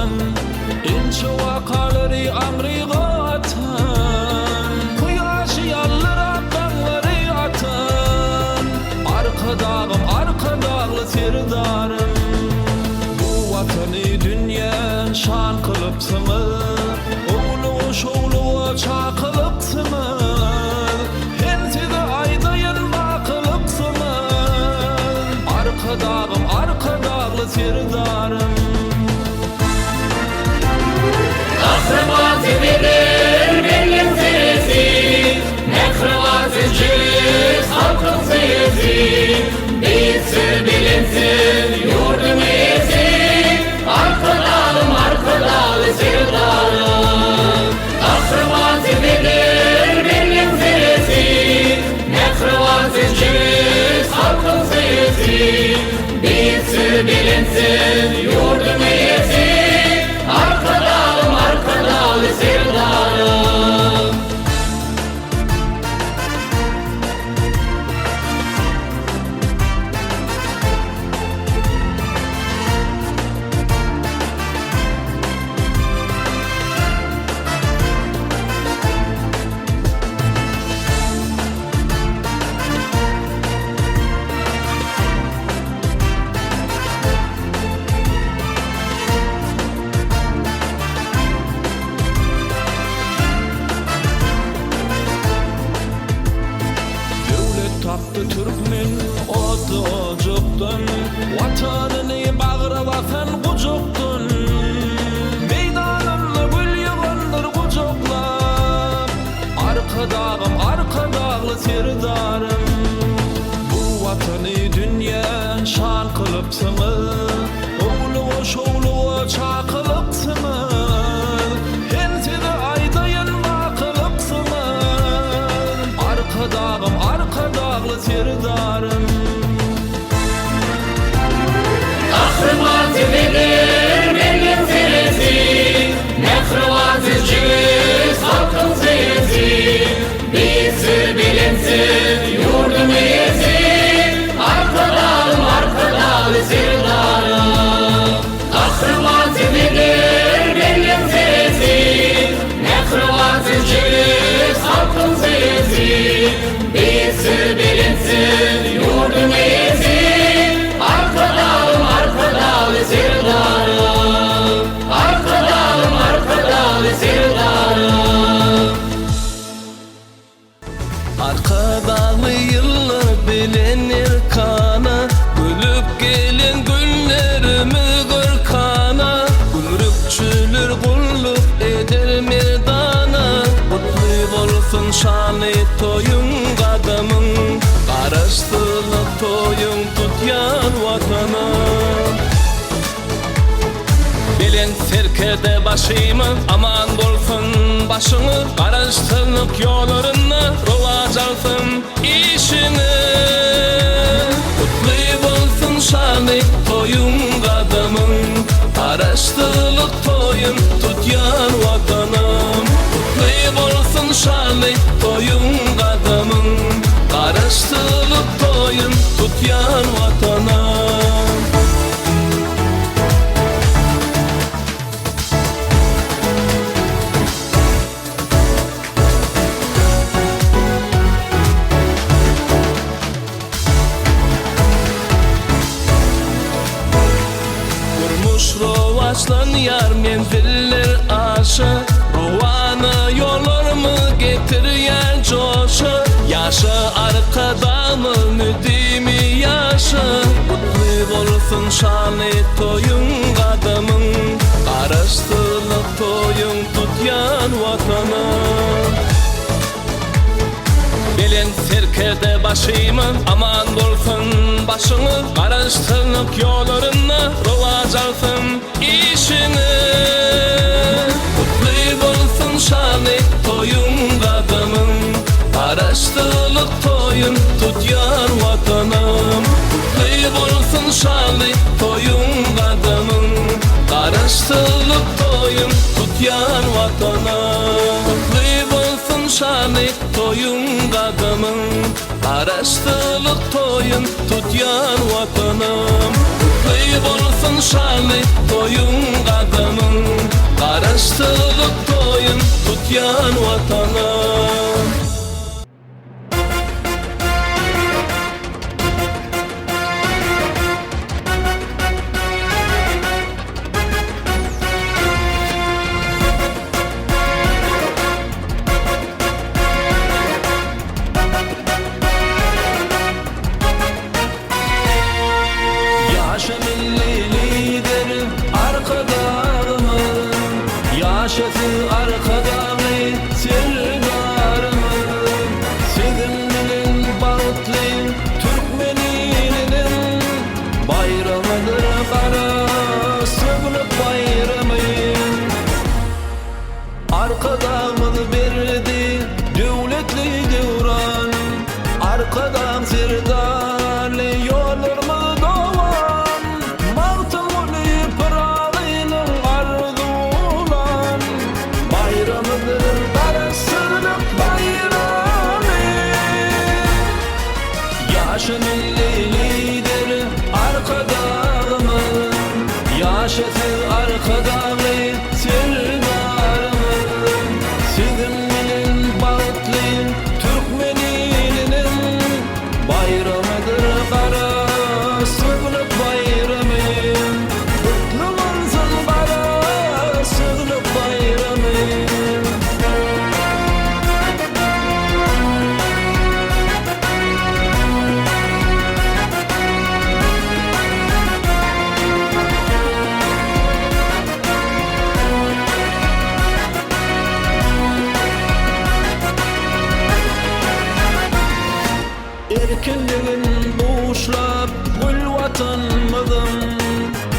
vatan, inçe wakaları amriga atan, kuyaşı yallara dağları atan, arka dağlı serdarım. Bu vatanı dünya şan kılıpsınız, oğlu şoğlu çakılıpsınız, henti de aydayın bakılıpsınız. Arka dağlı serdarım. Asrıvatı verir benim sesi, nekrovatı cüz halkın sesi, bilsin bilinsin yurdum ezi. Arka dağlı serdarım. Asrıvatı verir benim sesi, nekrovatı cüz halkın sesi, bilsin bilinsin yurdum ezi. Arka dağlı serdarım. Taptı Türkmen odu ocuktan, vatanını bağıra vatan kucuktun. Meydanını gül yığındır kucuklap, arka dağlı serdarım. Bu vatanı dünya şan kılıpsınız, oğlu şoğlu çakılıpsınız, henti de aydayın bakılıpsınız. Arka dağlı serdarım. Asrıvatı verir benim sesi, nekrovatı cüz halkın sesi, bilsin bilinsin yurdum ezi. Arka dağlı serdarım. Asrıvatı verir benim sesi, nekrovatı cüz halkın sesi, bilsin bilinsin yurdum ezi. Arka dağlı serdarım. Arka dağlı serdarım. Arka dağlı yıllar bilinir kana, gülüp gelin günlerimi gırkana. Gümrükçülür kulluk eder merdana, mutlu olsun şanı toyun kadamın. Karıştırılıp toyun tutyan vatana. Bilen serkede başımı, aman bolsun başını, karıştırlık yollarına rovac alsın işini. Mutlu bolsun şanı toyun kadamın, karıştırlık toyun tutyan vatanım. Mutlu bolsun şanı toyun kadamın, karıştırlık toyun tutyan vatanım. Rovaçlan yar menziller aşı, rovanı yollar mı getiryen coşu. Yaşı arkada mı müdimi yaşı, mutlu olsun şanı toyun kadamın. Karıştırılıp toyun tutyan vatanım. Bilen serkede başımı, aman bolsun başını, karıştırlık yollarına rovac alsın işini. Mutlu bolsun şanı toyun kadamın, karıştırlık toyun tutyan vatanım. Mutlu bolsun şanı toyun kadamın, karıştırlık toyun tutyan vatanım. Mutlu bolsun şanı toyun kadamın, karıştırlık toyun tutyan vatanım. bolsun şanly toyun adamın, garaşdylyp toyun tutyan watanım. Yaşa milli lider arkadağımın, yaşasın arkadağımı sirdarımın. Sizin bağıtlı Türkmeninin bayramıdır kara sığlık bayramı. Arkadağımız verdi devletli devran, arkadağım sirdarlı yollarımız Yaşa milli lider arkadağımın, yaşasın arkadağımı sirdarımın. Sizin bağıtlı Türkmeninin bayramıdır kara sığlık bayramı. Kutlu olsun kara sığlık bayramı. Erkinliğin boşlap gül vatanımızın,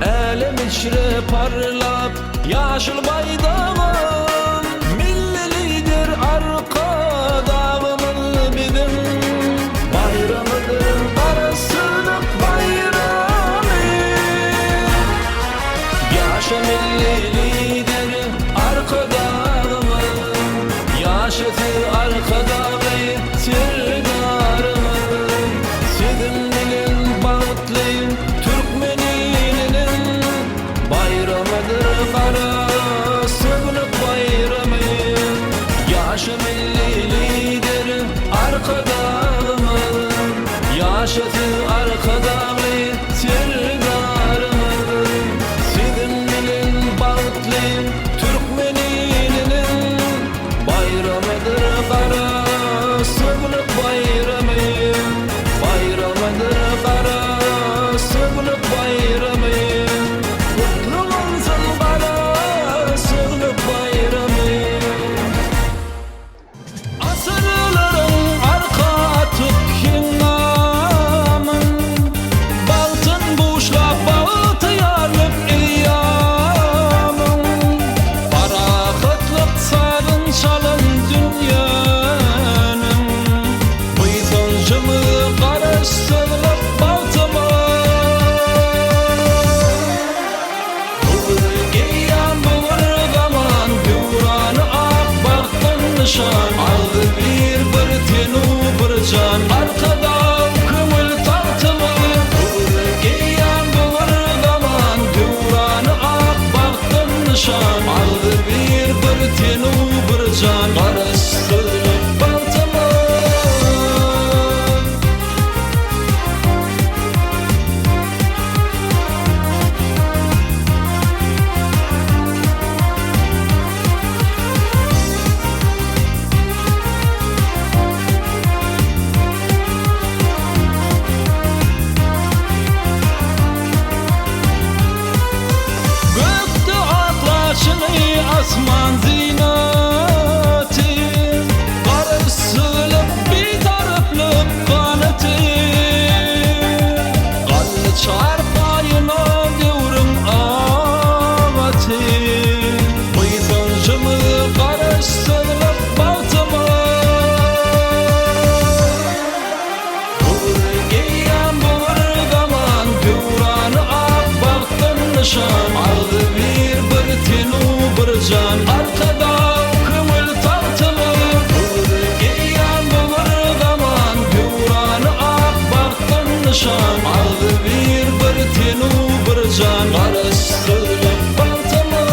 elem içre parlap yaşıl baydağın. Milli lider arkadağımız bizim, bayramıdır karasılık bayramı. Yaşa milli lider arkadağımız, yaşasın arkadağımı sirdarımız. Sizin bağıtlı Türkmeninin bayramıdır kara sığlık bayramı. Yaşa milli lider arkadağımız, yaşasın arkadağımı sirdarımız. Sizin bağıtlı Türkmeninin bayramıdır kara sığlık bayramı. Bayramıdır kara sığlık bayramı. Kutlu olsun kara sığlık bayramı. Asırların arka atık namın, baltın boşlap bağıtı yarlıp eyyamın. Parakıtlık sarın çalın dünyanın, bıydıncımı karıştırılıp baltıma. Buğur giyen buğur zaman, güvranı ak baktın nişan. Aldı bir tenu bir can, arkada kımıl tartımı. Buğur giyen buğur zaman, güvranı ak baktın nişan. Aldı bir tenu bir can, karıştırılıp baltıma. Gökte atlaşını asman zinati, karışılıp bir taraflık kanatı. Kanlı çarpayına devrim ağatı, bıydıncımı karıştırılıp baltıma. Buğur giyen buğur zaman, güvranı ak baktın nişan. Aldı bir tenu bir can, arkada kımıl tartılı. Buğur giyen buğur zaman, güvranı ak baktın nişan. Aldı bir tenu bir can arastılar baltamı.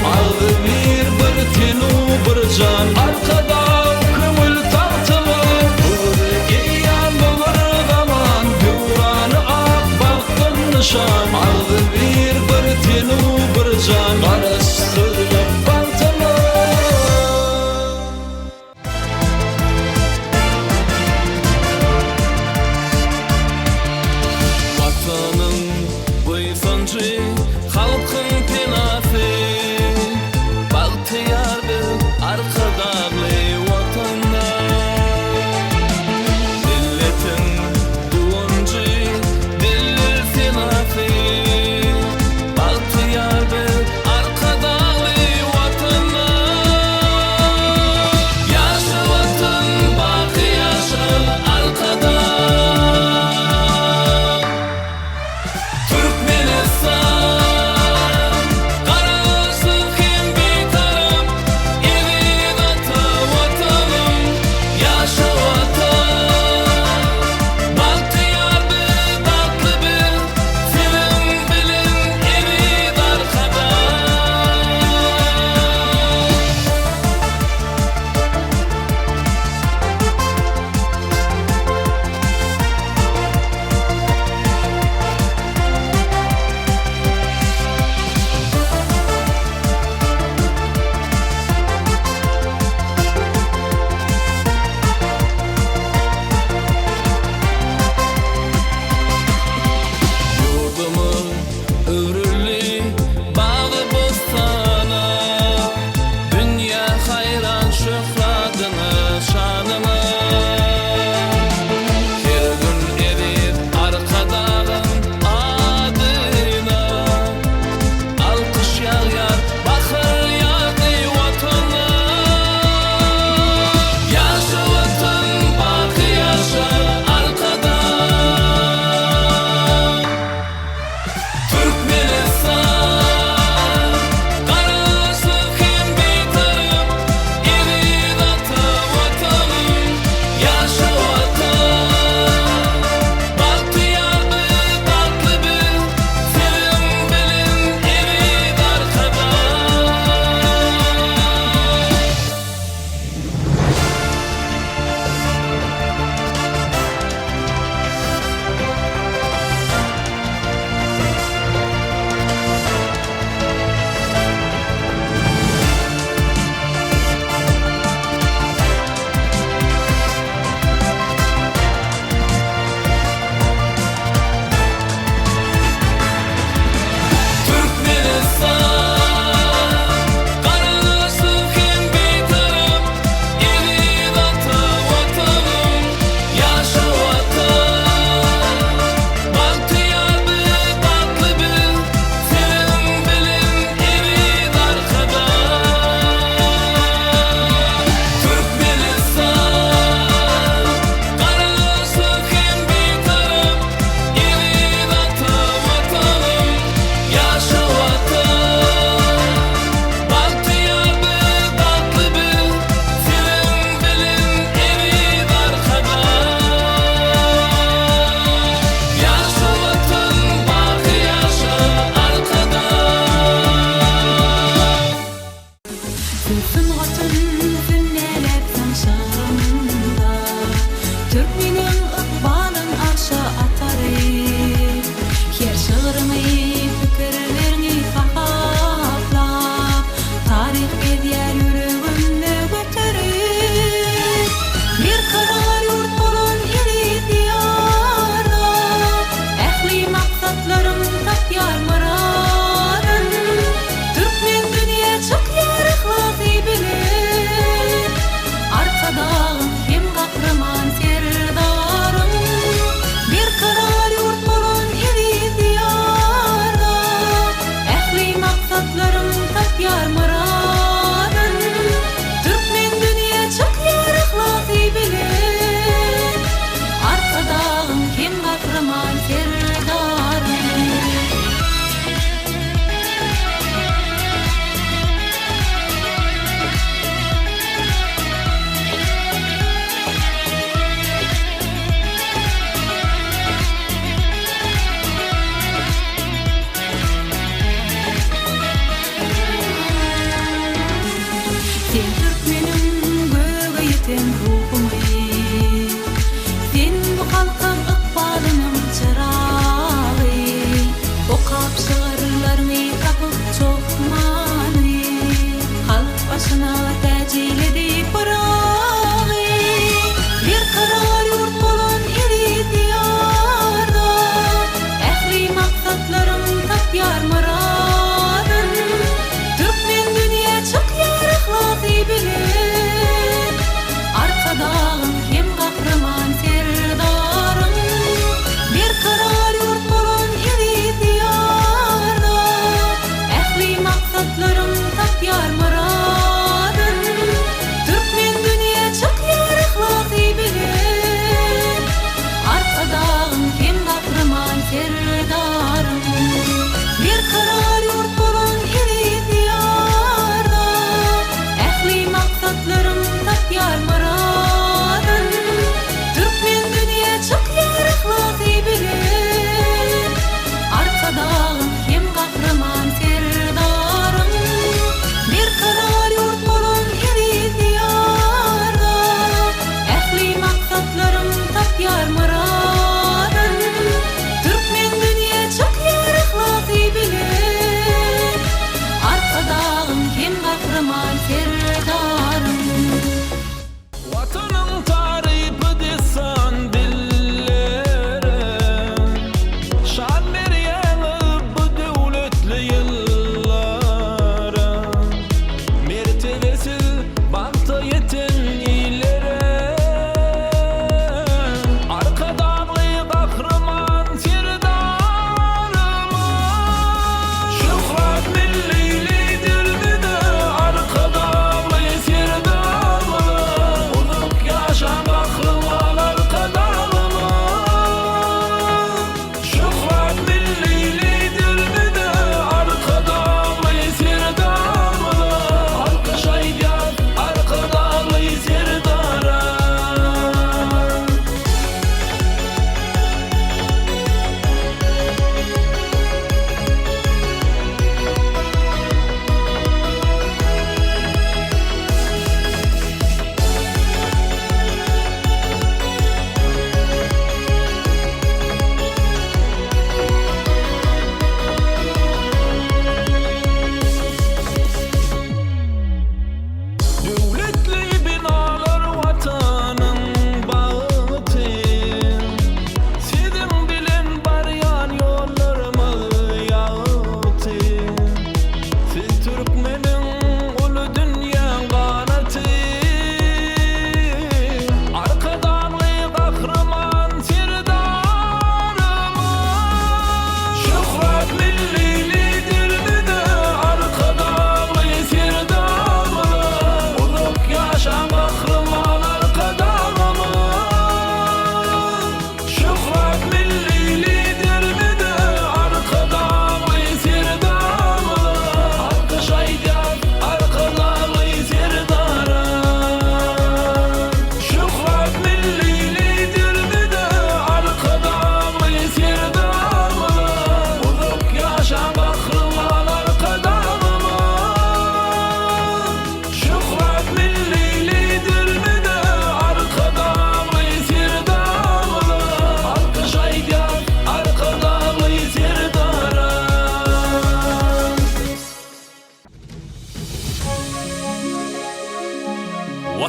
Aldı bir tenu bir can arkada kımıl tartılır. Bir giyan bulur zaman Güvranı ak baktın nişan. Aldı bir tenu bir can arastırıp bantılır. Vatanın buysancı halkın penası Bahtiyardı arkadalı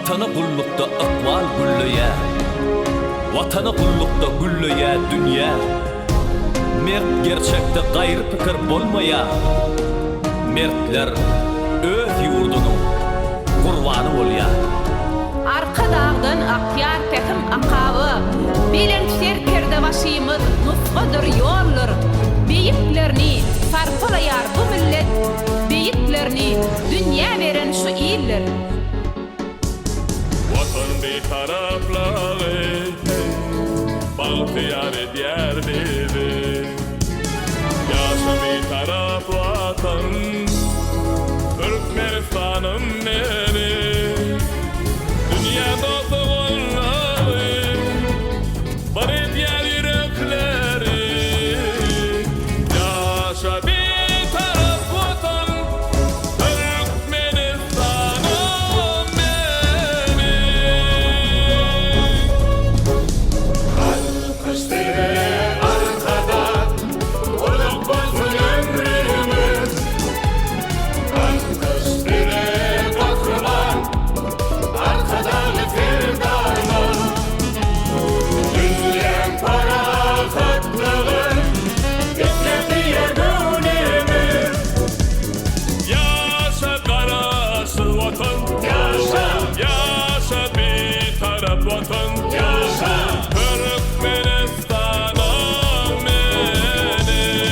Vatanı kullukta ıkbal güllüye, vatanı kullukta güllüye dünya. Mert gerçekte gayrı pikir bolmaya, mertler öz yurdunun kurbanı bolya. Arka dağdan akyar pekim akabı, bilençler perde başımız nutfadır yollar. Beyiklerini sarpılayar bu millet, beyiklerini dünya veren şu iller. Vatan bir tarafları, balkıyar diğer dedi. Yaşa bir taraf vatan, Türkmenistan'ım beni. Dünyada doğanları, bari diğer yürekleri. Yaşa bir taraf vatan, Türkmenistan'ım beni. Kıştire arkada unutmazın ömrümüz. Kıştire bakırman arkadan firdana. Dünya para katlığın bekledi yergunimiz. Yaşa karası vatan, Yaşa, yaşa bir taraf vatan, yaşa. Türkmenistan'ım benim.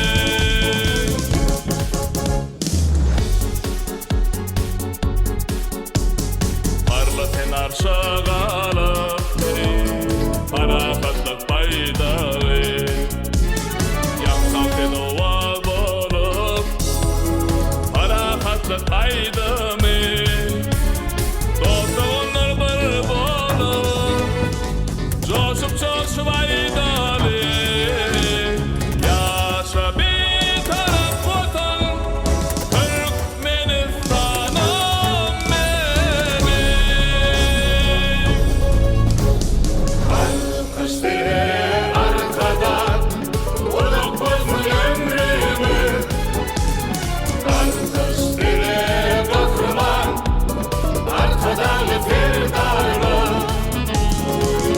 Parlatın arşağalı, parahatlık paydalı. Yaksaltın oval bolup, parahatlık aydımı. Dostluğunlar bir bolup, coşup aydalı. Yaşa bir taraf vatan, Türkmenistan'ım benim. Kıştire arkada unutmazın ömrümüz. Kıştire bakırman arkadan firdana.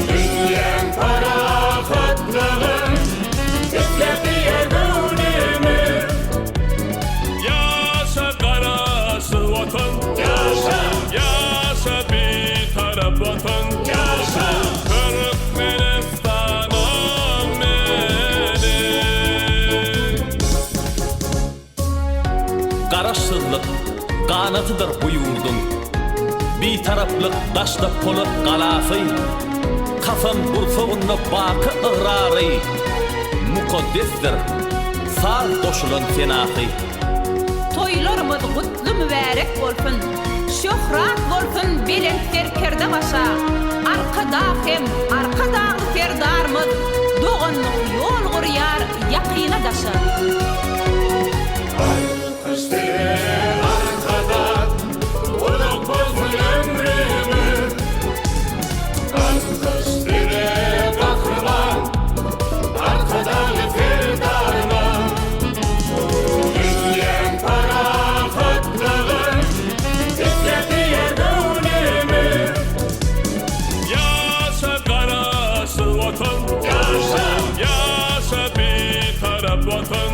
Dünya para katlığın bekledi yergunimiz. Yaşa karası vatan, Yaşa, yaşa bir taraf vatan, yaşa. Türkmenistan'ım benim. Garaşsızlık qanatıdır bu yurdun. Bir taraflık daşta polat galafı, kafam burfağında bakı ıgrarı. Mukaddesdir sağ koşulan fenahı. Toylarımız kutlu mübarek bolsun, şöhrat bolsun bilençler perde başa. Arkada hem arkada ferdarımız, doğanlık yol guruyar yakina daşa. Kıştire arkada unutmazın ömrümüz. Kıştire bakırman arkadan firdana. Dünya para katlığın bekledi yergunimiz. Yaşa karası vatan, Yaşa, yaşa bir taraf vatan,